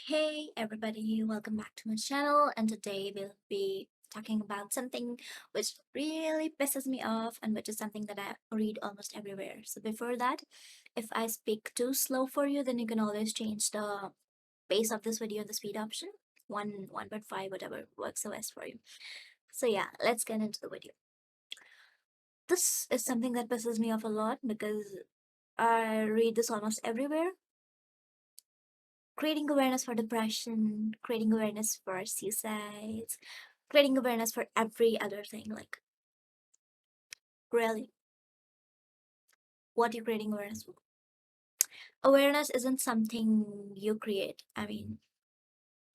Hey everybody, welcome back to my channel, and today we'll be talking about something which really pisses me off and which is something that I read almost everywhere. So before that, if I speak too slow for you, then you can always change the pace of this video in the speed option. 1.5, whatever works the best for you. So yeah, let's get into the video. This is something that pisses me off a lot because I read this almost everywhere. Creating awareness for depression, creating awareness for suicides, creating awareness for every other thing. Like, really, what you're creating awareness for? Awareness isn't something you create. I mean,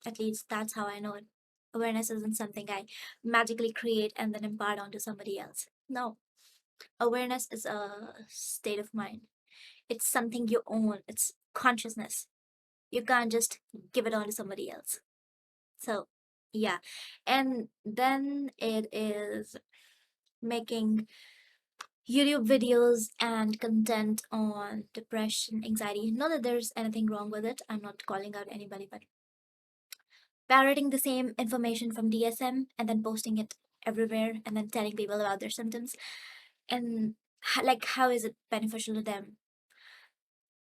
at least that's how I know it. Awareness isn't something I magically create and then impart onto somebody else. No, awareness is a state of mind. It's something you own. It's consciousness. You can't just give it on to somebody else. So, yeah. And then it is making YouTube videos and content on depression, anxiety. Not that there's anything wrong with it. I'm not calling out anybody, but parroting the same information from DSM and then posting it everywhere and then telling people about their symptoms and like how is it beneficial to them?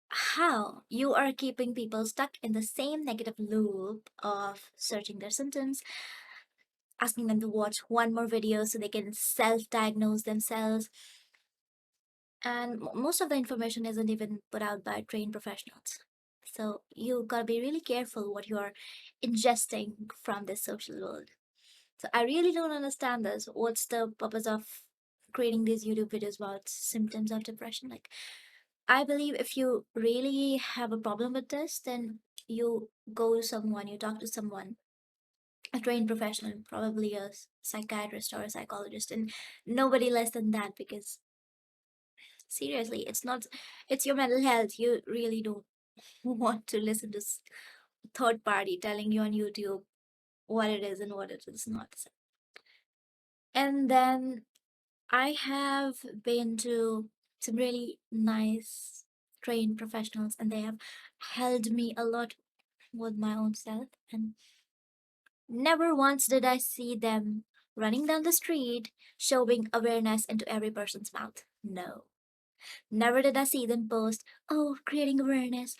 How you are keeping people stuck in the same negative loop of searching their symptoms, asking them to watch one more video so they can self-diagnose themselves, and most of the information isn't even put out by trained professionals. So you gotta be really careful what you're ingesting from this social world. So I really don't understand this. What's the purpose of creating these YouTube videos about symptoms of depression? Like, I believe if you really have a problem with this, then you go to someone, you talk to someone, a trained professional, probably a psychiatrist or a psychologist, and nobody less than that, because seriously, it's your mental health. You really don't want to listen to third party telling you on YouTube what it is and what it is not. And then I have been to some really nice trained professionals, and they have helped me a lot with my own self. And never once did I see them running down the street showing awareness into every person's mouth. No. Never did I see them post, oh, creating awareness.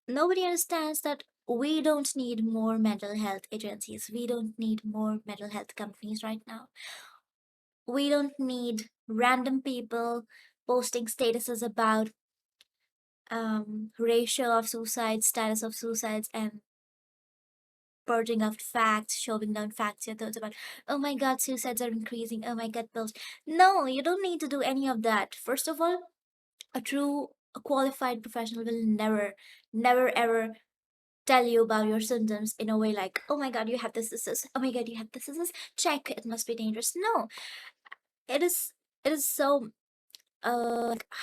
Nobody understands that we don't need more mental health agencies. We don't need more mental health companies right now. We don't need random people posting statuses about ratio of suicides, status of suicides, and purging of facts, shoving down facts, your thoughts about, oh my god, suicides are increasing, oh my god, pills. No, you don't need to do any of that. First of all, a qualified professional will never ever tell you about your symptoms in a way like, oh my god, you have this, oh my god, you have this, check, it must be dangerous. No, it is so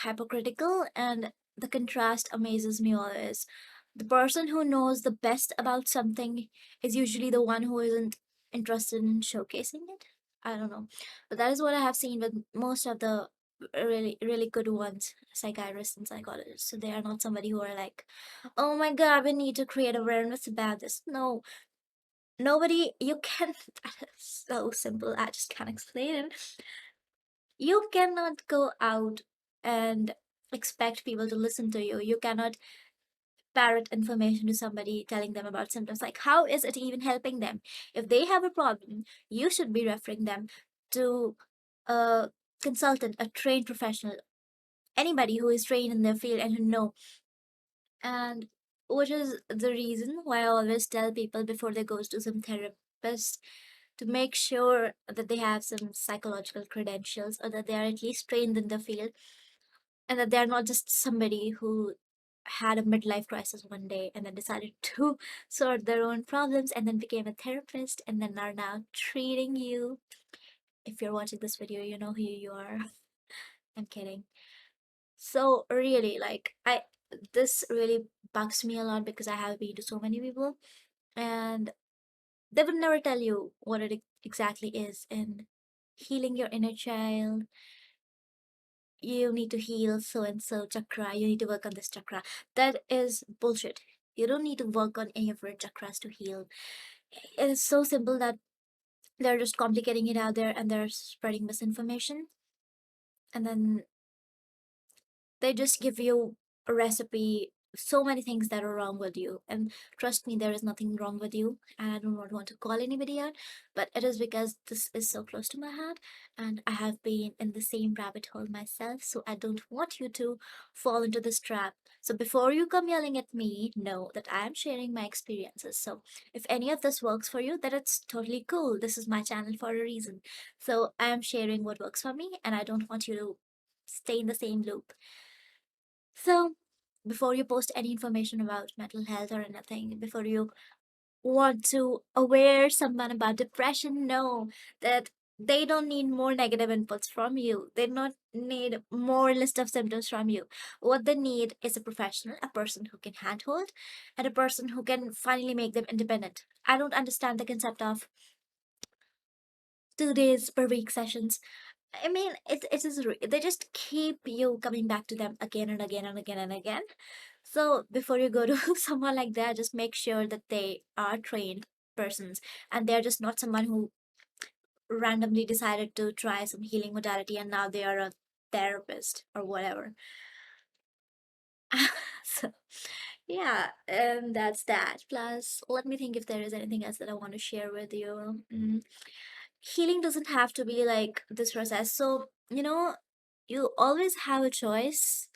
hypocritical, and the contrast amazes me always. The person who knows the best about something is usually the one who isn't interested in showcasing it. I don't know, but that is what I have seen with most of the really good ones, psychiatrists and psychologists. So they are not somebody who are like, oh my god, we need to create awareness about this. No, nobody, you can so simple, I just can't explain it. You cannot go out and expect people to listen to you. You cannot parrot information to somebody telling them about symptoms. Like, how is it even helping them? If they have a problem, you should be referring them to a consultant, a trained professional, anybody who is trained in their field and who know. And which is the reason why I always tell people before they go to some therapist to make sure that they have some psychological credentials, or that they are at least trained in the field, and that they're not just somebody who had a midlife crisis one day and then decided to sort their own problems and then became a therapist and then are now treating you. If you're watching this video, you know who you are. I'm kidding. So really, like, I this really bugs me a lot because I have been to so many people, and they would never tell you what it exactly is. And healing your inner child, you need to heal so and so chakra, you need to work on this chakra. That is bullshit. You don't need to work on any of your chakras to heal. It is so simple that they're just complicating it out there and they're spreading misinformation. And then they just give you a recipe, so many things that are wrong with you. And trust me, there is nothing wrong with you. And I do not want to call anybody out, but it is because this is so close to my heart and I have been in the same rabbit hole myself. So I don't want you to fall into this trap. So before you come yelling at me, know that I am sharing my experiences. So if any of this works for you, then it's totally cool. This is my channel for a reason. So I am sharing what works for me and I don't want you to stay in the same loop. So, before you post any information about mental health or anything, before you want to aware someone about depression, know that they don't need more negative inputs from you. They don't need more list of symptoms from you. What they need is a professional, a person who can handhold, and a person who can finally make them independent. I don't understand the concept of 2 days per week sessions. I mean, it is they just keep you coming back to them again and again and again and again. So before you go to someone like that, just make sure that they are trained persons and they're just not someone who randomly decided to try some healing modality and now they are a therapist or whatever. So yeah, and that's that. Plus, let me think if there is anything else that I want to share with you. Healing doesn't have to be like this process. So, you always have a choice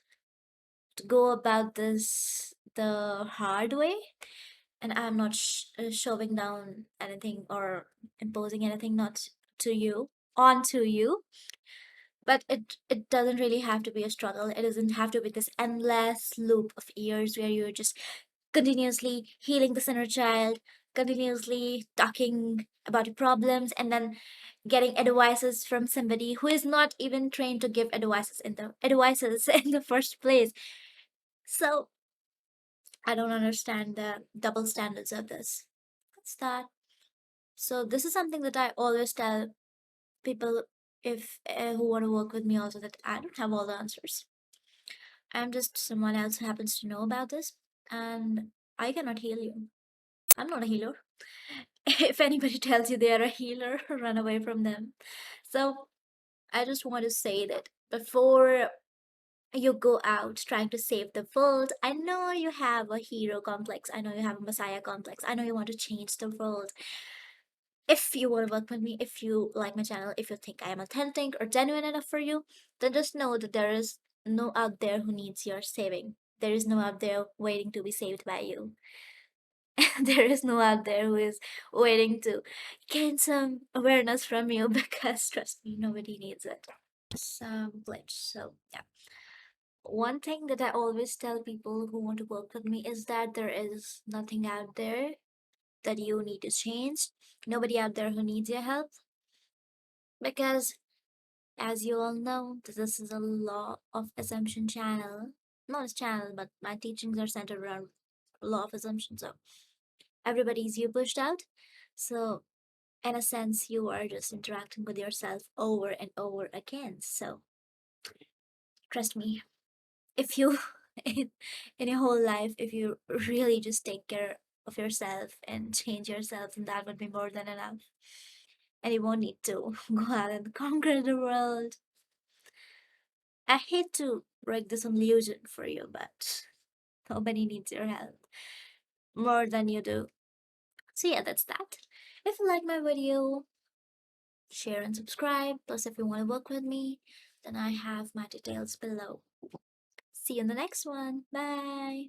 to go about this the hard way. And I'm not shoving down anything or imposing anything not to you onto you, but it doesn't really have to be a struggle. It doesn't have to be this endless loop of years where you're just continuously healing the inner child, continuously talking about your problems, and then getting advices from somebody who is not even trained to give advices in the first place. So I don't understand the double standards of this. What's that? So this is something that I always tell people if who want to work with me also, that I don't have all the answers. I'm just someone else who happens to know about this, and I cannot heal you. I'm not a healer. If anybody tells you they are a healer, run away from them. So I just want to say that before you go out trying to save the world, I know you have a hero complex. I know you have a messiah complex. I know you want to change the world. If you want to work with me, if you like my channel, if you think I am authentic or genuine enough for you, then just know that there is no out there who needs your saving. There is no out there waiting to be saved by you. There is no out there who is waiting to gain some awareness from you because trust me, nobody needs it. Some glitch. So, yeah. One thing that I always tell people who want to work with me is that there is nothing out there that you need to change. Nobody out there who needs your help. Because, as you all know, this is a law of assumption channel. Not a channel, but my teachings are centered around law of assumption. So, everybody's you pushed out. So, in a sense, you are just interacting with yourself over and over again. So, trust me, if you in your whole life, if you really just take care of yourself and change yourself, then that would be more than enough, and you won't need to go out and conquer the world. I hate to break this illusion for you, but nobody needs your help more than you do. So yeah, that's that. If you like my video, share and subscribe. Plus, if you want to work with me, then I have my details below. See you in the next one. Bye.